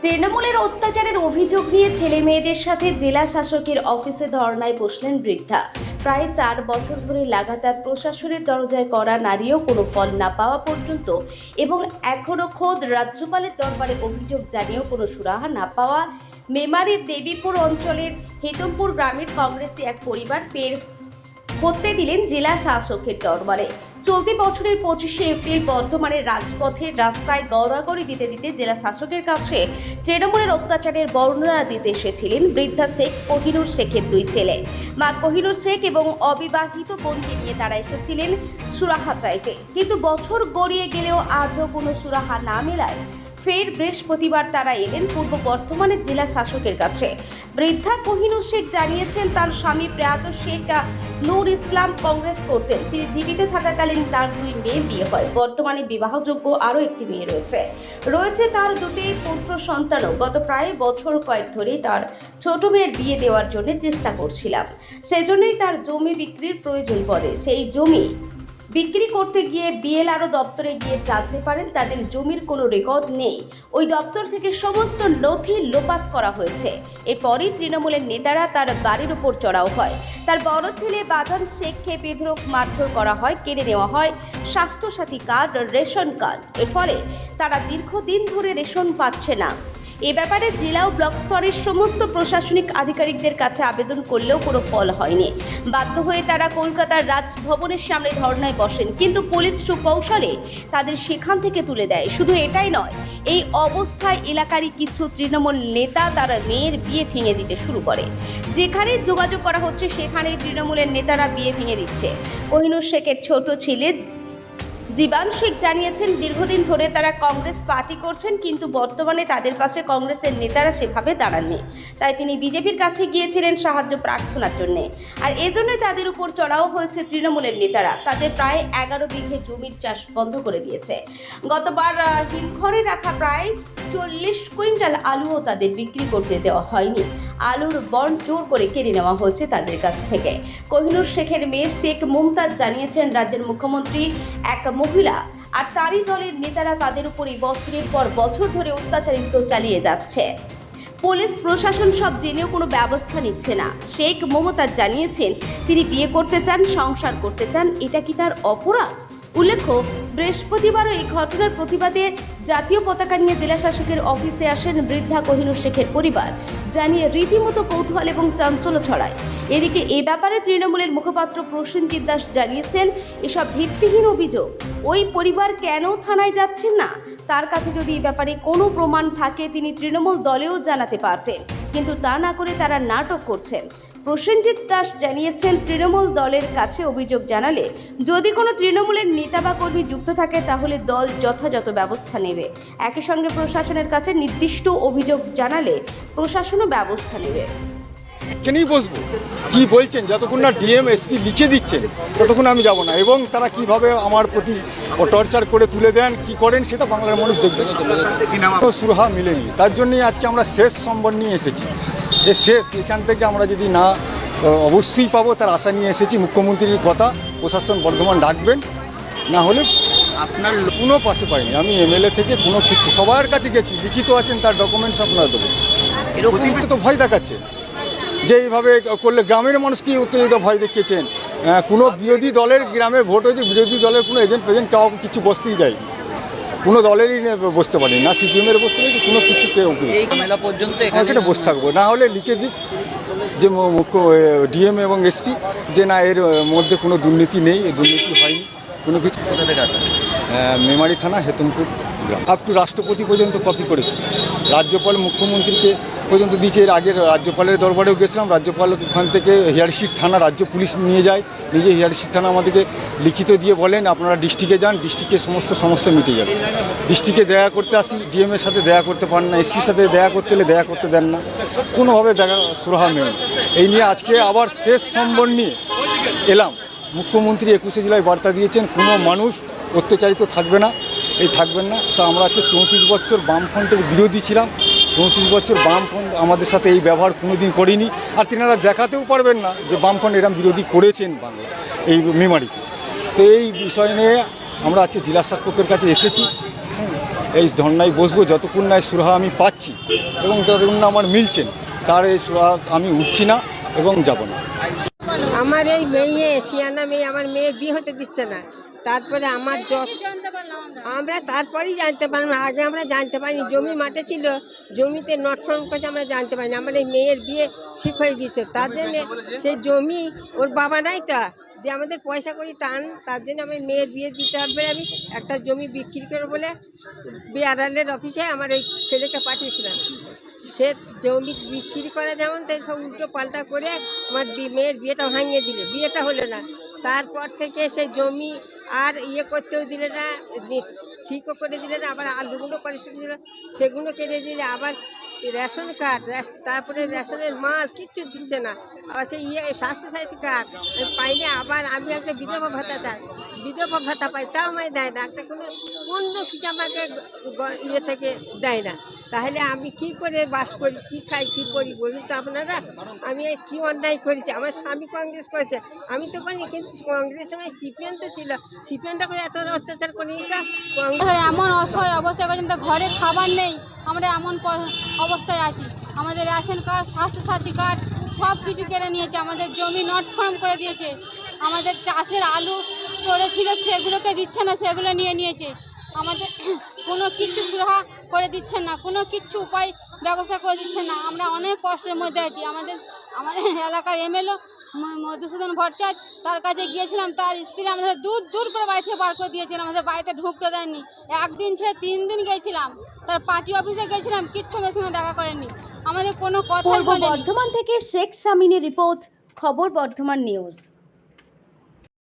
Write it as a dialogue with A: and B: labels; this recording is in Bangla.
A: তৃণমূলের অত্যাচারের অভিযোগ নিয়ে ছেলে মেয়েদের সাথে জেলা শাসকের অফিসে ধর্নায় বসলেন বৃদ্ধা। প্রায় 4 বছর ধরে লাগাতার প্রশাসনের দরজায় করা নারীও কোনো ফল না পাওয়া পর্যন্ত এবং এখনো খোদ রাজ্যপালের দরবারে অভিযোগ জানিয়েও কোনো সুরাহা না পাওয়া মেমারির দেবীপুর অঞ্চলের হেতমপুর গ্রামের কংগ্রেসী এক পরিবার ফের হতে দিলেন জেলা শাসকের দরবারে। চলতি বছরের 25শে এপ্রিল বর্ধমানের রাজপথের রাস্তায় গড়াগড়ি দিতে দিতে জেলা শাসকের কাছে তৃণমূলের অত্যাচারের বর্ণনা দিতে এসেছিলেন বৃদ্ধা শেখ কোহিনুর শেখের 2 ছেলে। মা কোহিনুর শেখ এবং অবিবাহিত বোনকে নিয়ে তারা এসেছিলেন সুরাহা চাইতে, কিন্তু বছর গড়িয়ে গেলেও আজও কোনো সুরাহা না মেলায় ফের বৃহস্পতিবার তারা এলেন পূর্ব বর্ধমানের জেলা শাসকের কাছে। বৃদ্ধা কোহিনুর শেখ জানিয়েছেন তার স্বামী প্রয়াত শেখ নূর ইসলাম কংগ্রেস করতেন। তিনি জীবিত থাকাকালীন তার 2 মেয়ে বিয়ে হয়। বর্তমানে বিবাহযোগ্য আরও একটি মেয়ে রয়েছে তার 2টি পুত্র সন্তানও। গত প্রায় বছর কয়েক ধরে তার ছোট মেয়ের বিয়ে দেওয়ার জন্য চেষ্টা করছিলাম, সেজন্যই তার জমি বিক্রির প্রয়োজন পড়ে। সেই জমি বিক্রি করতে গিয়ে বিএলআরও দপ্তরে গিয়ে জানতে পারেন তাদের জমির কোনো রেকর্ড নেই। ওই দপ্তর থেকে সমস্ত নথি লোপাট করা হয়েছে। এরপরই তৃণমূলের নেতারা তার বাড়ির উপর চড়াও হয়। তার বড় ছেলে বাদান শেখকে বেধড়ক মারধর করা হয়, কেড়ে নেওয়া হয় স্বাস্থ্যসাথী কার্ড, রেশন কার্ড। এর ফলে তারা দীর্ঘদিন ধরে রেশন পাচ্ছে না। এ ব্যাপারে জেলা ও ব্লক স্তরের সমস্ত প্রশাসনিক আধিকারিকদের কাছে আবেদন করলেও কোনো ফল হয়নি। বাধ্য হয়ে তারা কলকাতার রাজভবনের সামনে ধর্নায় বসেন, কিন্তু পুলিশ সুকৌশলে তাদের সেখান থেকে তুলে দেয়। শুধু এটাই নয়, এই অবস্থায় এলাকারই কিছু তৃণমূল নেতা তার মেয়ের বিয়ে ভেঙে দিতে শুরু করে। যেখানে যোগাযোগ করা হচ্ছে সেখানেই তৃণমূলের নেতারা বিয়ে ভেঙে দিচ্ছে। কোহিনুর শেখের ছোট ছেলে জীবান শেখ জানিয়েছেন দীর্ঘদিন ধরে তারা কংগ্রেস পার্টি করছেন, কিন্তু বর্তমানে তাদের পাশে কংগ্রেসের নেতারা সেভাবে দাঁড়াননি। তাই তিনি বিজেপির কাছে গিয়েছিলেন সাহায্য প্রার্থনার জন্য। আর এজন্য তাদের উপর চড়াও হয়েছে তৃণমূলের নেতারা। তাদের প্রায় 11 বিঘে জমির চাষ বন্ধ করে দিয়েছে। গতবার হিমঘরে রাখা প্রায় 40 কুইন্টাল আলুও তাদের বিক্রি করতে দেওয়া হয়নি। আলুর বন্ড জোর করে কেড়ে নেওয়া হয়েছে তাদের কাছ থেকে। কোহিনুর শেখের মেয়ে শেখ মুমতাজ জানিয়েছেন রাজ্যের মুখ্যমন্ত্রী এক মহিলা আর তারই দলের নেতারা তাদের উপরে বছরের পর বছর ধরে অত্যাচারিত চালিয়ে যাচ্ছে। পুলিশ প্রশাসন সব জেনেও কোনো ব্যবস্থা নিচ্ছে না। শেখ মুমতাজ জানিয়েছেন তিনি বিয়ে করতে চান, সংসার করতে চান, এটা কি তার অপরাধ? উল্লেখ্য, বৃহস্পতিবারও এই ঘটনার প্রতিবাদে জাতীয় পতাকা নিয়ে জেলা শাসকের অফিসে আসেন বৃদ্ধা কোহিনুর শেখের পরিবার, জানিয়ে রীতিমতো কৌতূহল এবং চাঞ্চল্য ছড়ায়। এদিকে এ ব্যাপারে তৃণমূলের মুখপাত্র প্রসেনজিৎ দাস জানিয়েছেন এসব ভিত্তিহীন অভিযোগ। ওই পরিবার কেন থানায় যাচ্ছেন না? তার কাছে যদি এই ব্যাপারে কোনো প্রমাণ থাকে তিনি তৃণমূল দলেও জানাতে পারতেন, কিন্তু তা না করে তারা নাটক করছেন। প্রসেনজিৎ দাস জানিয়েছেন তৃণমূল দলের কাছে অভিযোগ জানালে যদি কোনো তৃণমূলের নেতা বা কর্মী যুক্ত থাকে তাহলে দল যথাযথ ব্যবস্থা নেবে। একই সঙ্গে প্রশাসনের কাছে নির্দিষ্ট অভিযোগ জানালে প্রশাসনও ব্যবস্থা নেবে।
B: এখানেই বসবো, কি বলছেন যতক্ষণ না ডিএম এসপি লিখে দিচ্ছেন ততক্ষণ আমি যাব না। এবং তারা কিভাবে আমার প্রতি টর্চার করে তুলে দেন, কি করেন সেটা বাংলার মানুষ দেখবে। সুরাহা মিলেনি, তার জন্যই আজকে আমরা শেষ সম্বল নিয়ে এসেছি। এ শেষ, এখান থেকে আমরা যদি না অবশ্যই পাবো তার আশা নিয়ে এসেছি। মুখ্যমন্ত্রীর কথা প্রশাসন বর্ধমান ডাকবেন, না হলে আপনার কোনো পাশে পাইনি। আমি এমএলএ থেকে কোনো কিছু সবার কাছে গেছি, লিখিত আছেন, তার ডকুমেন্টস আপনারা দেবো। এরকম তো ভয় দেখাচ্ছে যে এইভাবে করলে গ্রামের মানুষ কি উত্তেজিত ভয় দেখিয়েছেন। কোনো বিরোধী দলের গ্রামে ভোট হয়েছে, বিরোধী দলের কোনো এজেন্ট ফেজেন্ট কেউ কিছু বসতেই যায়, কোনো দলেরই বসতে পারি না, সিপিএমের বসতে পারি, কোনো কিছু কেউ
C: পর্যন্ত
B: এখানে বসে থাকবো। না হলে লিখে দিক যে মুখ্য ডিএম এবং এসপি যে না এর মধ্যে কোনো দুর্নীতি নেই, দুর্নীতি হয়নি কোনো কিছু।
C: কোথা থেকে আসছে?
B: মেমারি থানা, হেতমপুর গ্রাম। আপ টু রাষ্ট্রপতি পর্যন্ত কপি করেছে, রাজ্যপাল মুখ্যমন্ত্রীকে পর্যন্ত দিয়েছে। এর আগের রাজ্যপালের দরবারেও গেছিলাম, রাজ্যপাল ওখান থেকে হিয়ারশিট থানা রাজ্য পুলিশ নিয়ে যায়, নিজে হিয়ারশিট থানা আমাদেরকে লিখিত দিয়ে বলেন আপনারা ডিস্ট্রিক্টে যান, ডিস্ট্রিক্টে সমস্ত সমস্যা মিটে যাবে। ডিস্ট্রিক্টে দেখা করতে আসি, ডিএমের সাথে দেখা করতে পারেন না, এসপির সাথে দেখা করতে হলে দেখা করতে দেন না, কোনোভাবে দেখা সুরাহা মেলে। এই নিয়ে আজকে আবার শেষ সম্বল নিয়ে এলাম। মুখ্যমন্ত্রী 21শে জুলাই বার্তা দিয়েছেন কোনো মানুষ অত্যাচারিত থাকবে না, থাকবেন না। তো আমরা আজকে 34 বছর বামফ্রন্টের বিরোধী ছিলাম, 34 বছর বামফ্রন্ট আমাদের সাথে এই ব্যবহার কোনোদিন করেনি, আর তিনারা দেখাতেও পারবেন না যে বামফ্রন্ট এরকম বিরোধী করেছেন বাংলা এই মেমারিতে। তো এই বিষয় নিয়ে আমরা আজকে জেলা শাসকের কাছে এসেছি। এই ধর্নায় বসবো যতক্ষণ না এই সুরাহা আমি পাচ্ছি এবং যতক্ষণ না আমার মিলছেন তার এই সুরাহা আমি উঠছি না এবং যাব না।
C: আমার এই মেয়ে সিয়ানা মেয়ে আমার মেয়ের বিয়ে হতে দিচ্ছে না। তারপরে আমার আমরা তারপরেই জানতে পারলাম, আগে আমরা জানতে পারিনি। জমি মাঠে ছিল, জমিতে নটফরম করছে, আমরা জানতে পারিনি। আমার এই মেয়ের বিয়ে ঠিক হয়ে গিয়েছে, তার জন্য সেই জমি ওর বাবা নাই তো যে আমাদের পয়সা করি টান, তার জন্য আমার মেয়ের বিয়ে দিতে হবে। আমি একটা জমি বিক্রি করে বলে বিআরএলের অফিসে আমার এই ছেলেকে পাঠিয়েছিলাম। সে জমি বিক্রি করা যেমন তাই সব উল্টো পাল্টা করে আমার মেয়ের বিয়েটা ভাঙিয়ে দিলে, বিয়েটা হলো না। তারপর থেকে সেই জমি আর ইয়ে করতেও দিলে না, ঠিকও করে দিলে না, আবার আলুগুলো করে দিলে সেগুলো কেটে দিলে, আবার রেশন কার্ড, তারপরে রেশনের মাল কিচ্ছু দিচ্ছে না। আবার সেই স্বাস্থ্যসাথী কার্ড পাইলে আবার আমি একটা বিধবা ভাতা চাই, বিধবা ভাতা পাই, তাও আমায় দেয় না, একটা কোনো কিছু আমাকে ইয়ে থেকে দেয় না। তাহলে আমি কি করে বাস করি, কি খাই, কি করি বলুন তো আপনারা? আমি কি অন্যায় করেছি? আমার স্বামী কংগ্রেস করেছে, আমি তো করিনি, কিন্তু কংগ্রেস সময় সিপিএম তো ছিল, সিপিএমটা করে এত অত্যাচার করিনি।
D: এমন অসহায় অবস্থায় করেছে, ঘরে খাবার নেই, আমরা এমন অবস্থায় আছি। আমাদের রেশন কার্ড, স্বাস্থ্যসাথী কার্ড সব কিছু কেড়ে নিয়েছে, আমাদের জমি নট ফার্ম করে দিয়েছে, আমাদের চাষের আলু স্টোরে ছিল সেগুলোকে দিচ্ছে না, সেগুলো নিয়ে নিয়েছে। আমাদের কোনো কিচ্ছু সুরাহা করে দিচ্ছেন না, কোনো কিচ্ছু উপায় ব্যবস্থা করে দিচ্ছেন না। আমরা অনেক কষ্টের মধ্যে আছি। আমাদের এলাকার এমএলএ মধুসূদন ভট্টাচার্য, তার কাছে গিয়েছিলাম, তার স্ত্রী আমাদের দূর দূর করে বাড়ি থেকে বার করে দিয়েছিলাম, আমাদের বাড়িতে ঢুকতে দেননি। একদিন ছেড়ে 3 দিন গেছিলাম, তার পার্টি অফিসে গেছিলাম, কিচ্ছু মেয়ের সঙ্গে দেখা করেননি, আমাদের কোনো কথা
A: পূর্ব বর্ধমান থেকে শেখ সামিনের রিপোর্ট, খবর বর্ধমান নিউজ।